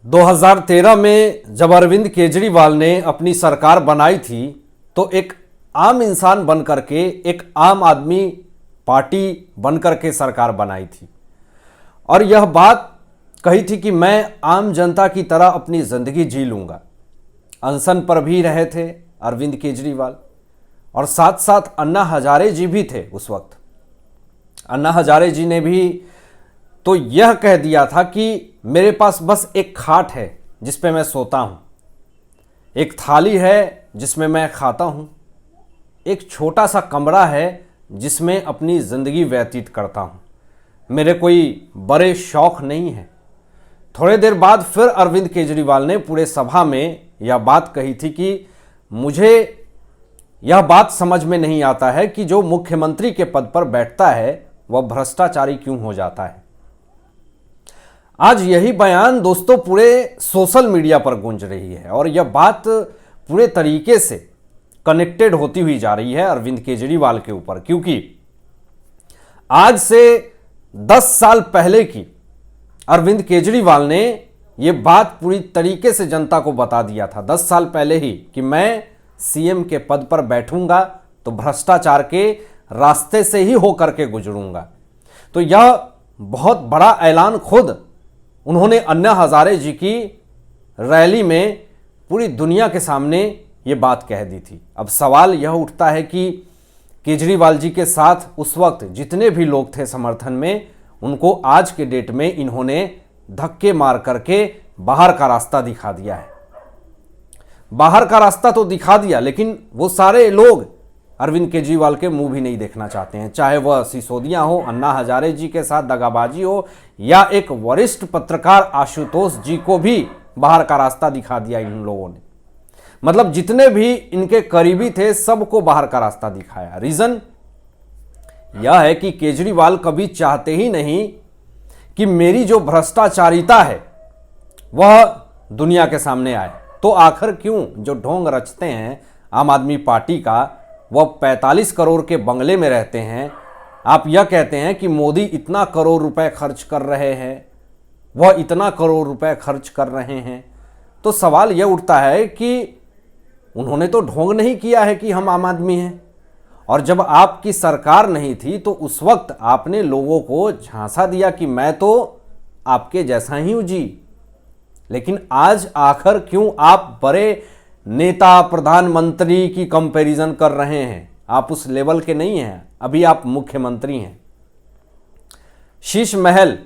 2013 में जब अरविंद केजरीवाल ने अपनी सरकार बनाई थी तो एक आम इंसान बन करके, एक आम आदमी पार्टी बन करके सरकार बनाई थी और यह बात कही थी कि मैं आम जनता की तरह अपनी ज़िंदगी जी लूँगा। अनशन पर भी रहे थे अरविंद केजरीवाल और साथ साथ अन्ना हजारे जी भी थे उस वक्त। अन्ना हजारे जी ने भी तो यह कह दिया था कि मेरे पास बस एक खाट है जिस पे मैं सोता हूँ, एक थाली है जिसमें मैं खाता हूँ, एक छोटा सा कमरा है जिसमें अपनी ज़िंदगी व्यतीत करता हूँ। मेरे कोई बड़े शौक़ नहीं है। थोड़े देर बाद फिर अरविंद केजरीवाल ने पूरे सभा में यह बात कही थी कि मुझे यह बात समझ में नहीं आता है कि जो मुख्यमंत्री के पद पर बैठता है वह भ्रष्टाचारी क्यों हो जाता है। आज यही बयान दोस्तों पूरे सोशल मीडिया पर गूंज रही है और यह बात पूरे तरीके से कनेक्टेड होती हुई जा रही है अरविंद केजरीवाल के ऊपर, क्योंकि आज से 10 साल पहले की अरविंद केजरीवाल ने यह बात पूरी तरीके से जनता को बता दिया था 10 साल पहले ही कि मैं सीएम के पद पर बैठूंगा तो भ्रष्टाचार के रास्ते से ही होकर के गुजरूंगा। तो यह बहुत बड़ा ऐलान खुद उन्होंने अन्ना हजारे जी की रैली में पूरी दुनिया के सामने ये बात कह दी थी। अब सवाल यह उठता है कि केजरीवाल जी के साथ उस वक्त जितने भी लोग थे समर्थन में, उनको आज के डेट में इन्होंने धक्के मार करके बाहर का रास्ता दिखा दिया है। बाहर का रास्ता तो दिखा दिया, लेकिन वो सारे लोग अरविंद केजरीवाल के मुंह भी नहीं देखना चाहते हैं, चाहे वह सिसोदिया हो, अन्ना हजारे जी के साथ दगाबाजी हो, या एक वरिष्ठ पत्रकार आशुतोष जी को भी बाहर का रास्ता दिखा दिया इन लोगों ने। मतलब जितने भी इनके करीबी थे सबको बाहर का रास्ता दिखाया। रीजन यह है कि केजरीवाल कभी चाहते ही नहीं कि मेरी जो भ्रष्टाचारिता है वह दुनिया के सामने आए। तो आखिर क्यों जो ढोंग रचते हैं आम आदमी पार्टी का, वह 45 करोड़ के बंगले में रहते हैं। आप यह कहते हैं कि मोदी इतना करोड़ रुपए खर्च कर रहे हैं, वह इतना करोड़ रुपए खर्च कर रहे हैं। तो सवाल यह उठता है कि उन्होंने तो ढोंग नहीं किया है कि हम आम आदमी हैं, और जब आपकी सरकार नहीं थी तो उस वक्त आपने लोगों को झांसा दिया कि मैं तो आपके जैसा ही हूं जी। लेकिन आज आखिर क्यों आप बड़े नेता प्रधानमंत्री की कंपैरिजन कर रहे हैं? आप उस लेवल के नहीं हैं, अभी आप मुख्यमंत्री हैं। शीश महल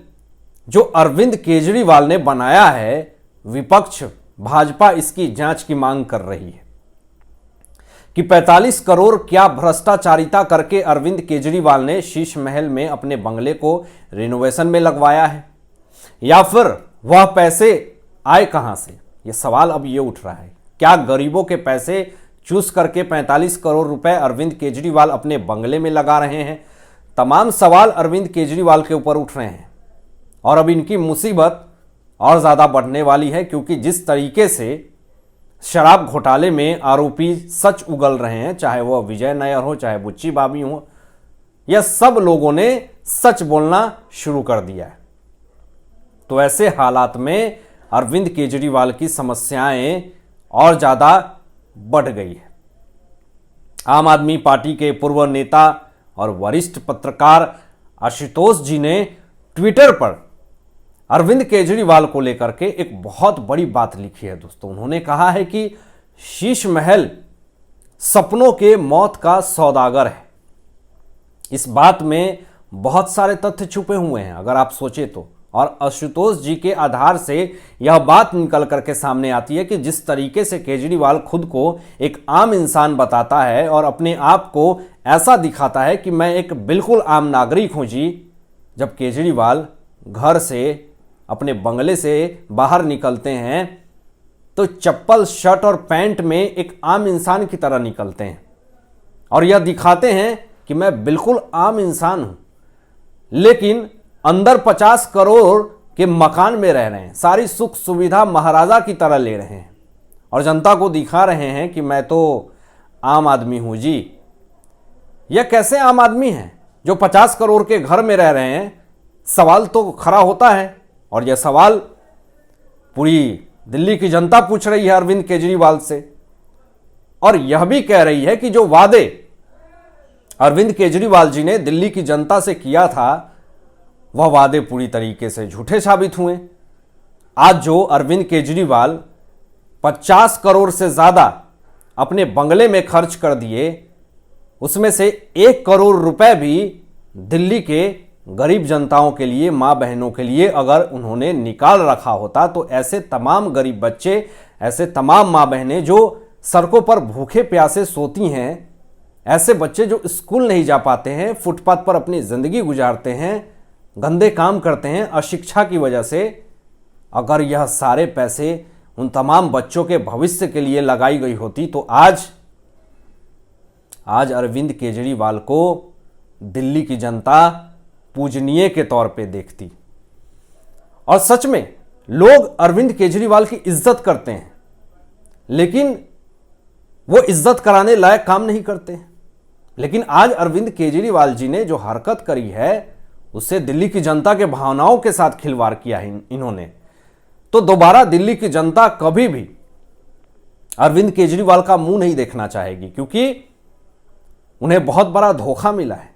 जो अरविंद केजरीवाल ने बनाया है, विपक्ष भाजपा इसकी जांच की मांग कर रही है कि 45 करोड़ क्या भ्रष्टाचारिता करके अरविंद केजरीवाल ने शीश महल में अपने बंगले को रिनोवेशन में लगवाया है, या फिर वह पैसे आए कहां से? यह सवाल अब ये उठ रहा है। क्या गरीबों के पैसे चूस करके 45 करोड़ रुपए अरविंद केजरीवाल अपने बंगले में लगा रहे हैं? तमाम सवाल अरविंद केजरीवाल के ऊपर उठ रहे हैं और अब इनकी मुसीबत और ज़्यादा बढ़ने वाली है, क्योंकि जिस तरीके से शराब घोटाले में आरोपी सच उगल रहे हैं, चाहे वह विजय नायर हो, चाहे बुच्ची बाबी हो, यह सब लोगों ने सच बोलना शुरू कर दिया है। तो ऐसे हालात में अरविंद केजरीवाल की समस्याएं और ज़्यादा बढ़ गई है। आम आदमी पार्टी के पूर्व नेता और वरिष्ठ पत्रकार आशुतोष जी ने ट्विटर पर अरविंद केजरीवाल को लेकर के एक बहुत बड़ी बात लिखी है दोस्तों। उन्होंने कहा है कि शीश महल सपनों के मौत का सौदागर है। इस बात में बहुत सारे तथ्य छुपे हुए हैं अगर आप सोचे तो, और आशुतोष जी के आधार से यह बात निकल करके सामने आती है कि जिस तरीके से केजरीवाल खुद को एक आम इंसान बताता है और अपने आप को ऐसा दिखाता है कि मैं एक बिल्कुल आम नागरिक हूं जी, जब केजरीवाल घर से, अपने बंगले से बाहर निकलते हैं तो चप्पल, शर्ट और पैंट में एक आम इंसान की तरह निकलते हैं और यह दिखाते हैं कि मैं बिल्कुल आम इंसान हूं, लेकिन अंदर 50 करोड़ के मकान में रह रहे हैं, सारी सुख सुविधा महाराजा की तरह ले रहे हैं और जनता को दिखा रहे हैं कि मैं तो आम आदमी हूं जी। यह कैसे आम आदमी हैं जो 50 करोड़ के घर में रह रहे हैं? सवाल तो खड़ा होता है और यह सवाल पूरी दिल्ली की जनता पूछ रही है अरविंद केजरीवाल से, और यह भी कह रही है कि जो वादे अरविंद केजरीवाल जी ने दिल्ली की जनता से किया था वह वादे पूरी तरीके से झूठे साबित हुए। आज जो अरविंद केजरीवाल 50 करोड़ से ज्यादा अपने बंगले में खर्च कर दिए, उसमें से 1 करोड़ रुपए भी दिल्ली के गरीब जनताओं के लिए, मां बहनों के लिए अगर उन्होंने निकाल रखा होता तो ऐसे तमाम गरीब बच्चे, ऐसे तमाम मां बहनें जो सड़कों पर भूखे प्यासे सोती हैं, ऐसे बच्चे जो स्कूल नहीं जा पाते हैं, फुटपाथ पर अपनी जिंदगी गुजारते हैं, गंदे काम करते हैं अशिक्षा की वजह से, अगर यह सारे पैसे उन तमाम बच्चों के भविष्य के लिए लगाई गई होती तो आज अरविंद केजरीवाल को दिल्ली की जनता पूजनीय के तौर पे देखती। और सच में लोग अरविंद केजरीवाल की इज्जत करते हैं, लेकिन वो इज्जत कराने लायक काम नहीं करते। लेकिन आज अरविंद केजरीवाल जी ने जो हरकत करी है उससे दिल्ली की जनता के भावनाओं के साथ खिलवाड़ किया है इन्होंने। तो दोबारा दिल्ली की जनता कभी भी अरविंद केजरीवाल का मुंह नहीं देखना चाहेगी, क्योंकि उन्हें बहुत बड़ा धोखा मिला है।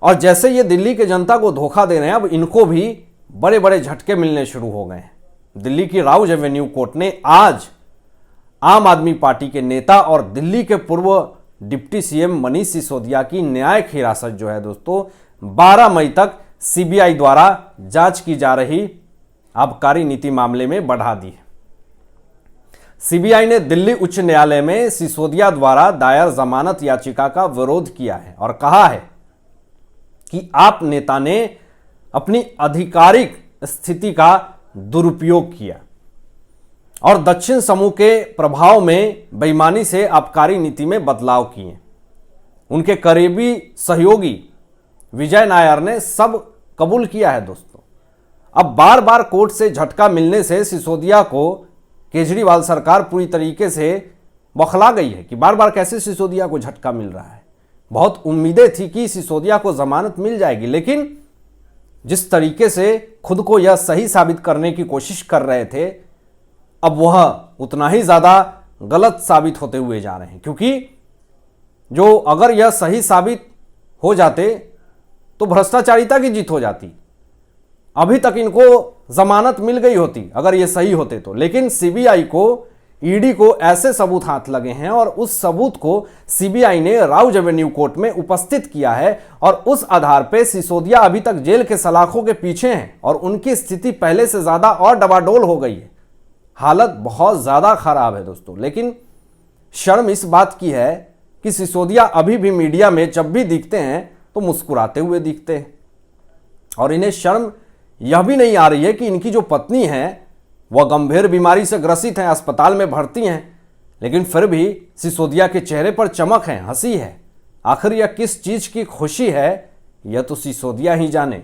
और जैसे ये दिल्ली की जनता को धोखा दे रहे हैं, अब इनको भी बड़े बड़े झटके मिलने शुरू हो गए हैं। दिल्ली की राउज एवेन्यू कोर्ट ने आज आम आदमी पार्टी के नेता और दिल्ली के पूर्व डिप्टी सीएम मनीष सिसोदिया की न्यायिक हिरासत जो है दोस्तों 12 मई तक सीबीआई द्वारा जांच की जा रही आबकारी नीति मामले में बढ़ा दी है। सीबीआई ने दिल्ली उच्च न्यायालय में सिसोदिया द्वारा दायर जमानत याचिका का विरोध किया है और कहा है कि आप नेता ने अपनी आधिकारिक स्थिति का दुरुपयोग किया और दक्षिण समूह के प्रभाव में बेईमानी से आबकारी नीति में बदलाव किए। उनके करीबी सहयोगी विजय नायर ने सब कबूल किया है दोस्तों। अब बार बार कोर्ट से झटका मिलने से सिसोदिया को केजरीवाल सरकार पूरी तरीके से बौखला गई है कि बार बार कैसे सिसोदिया को झटका मिल रहा है। बहुत उम्मीदें थी कि सिसोदिया को जमानत मिल जाएगी, लेकिन जिस तरीके से खुद को यह सही साबित करने की कोशिश कर रहे थे, अब वह उतना ही ज्यादा गलत साबित होते हुए जा रहे हैं। क्योंकि जो अगर यह सही साबित हो जाते तो भ्रष्टाचारिता की जीत हो जाती, अभी तक इनको जमानत मिल गई होती अगर ये सही होते तो। लेकिन सीबीआई को, ईडी को ऐसे सबूत हाथ लगे हैं और उस सबूत को सीबीआई ने राउज एवेन्यू कोर्ट में उपस्थित किया है और उस आधार पर सिसोदिया अभी तक जेल के सलाखों के पीछे हैं और उनकी स्थिति पहले से ज्यादा और डबाडोल हो गई है। हालत बहुत ज्यादा खराब है दोस्तों। लेकिन शर्म इस बात की है कि सिसोदिया अभी भी मीडिया में जब भी दिखते हैं तो मुस्कुराते हुए दिखते हैं और इन्हें शर्म यह भी नहीं आ रही है कि इनकी जो पत्नी है वह गंभीर बीमारी से ग्रसित हैं, अस्पताल में भर्ती हैं, लेकिन फिर भी सिसोदिया के चेहरे पर चमक है, हंसी है। आखिर यह किस चीज की खुशी है, यह तो सिसोदिया ही जाने।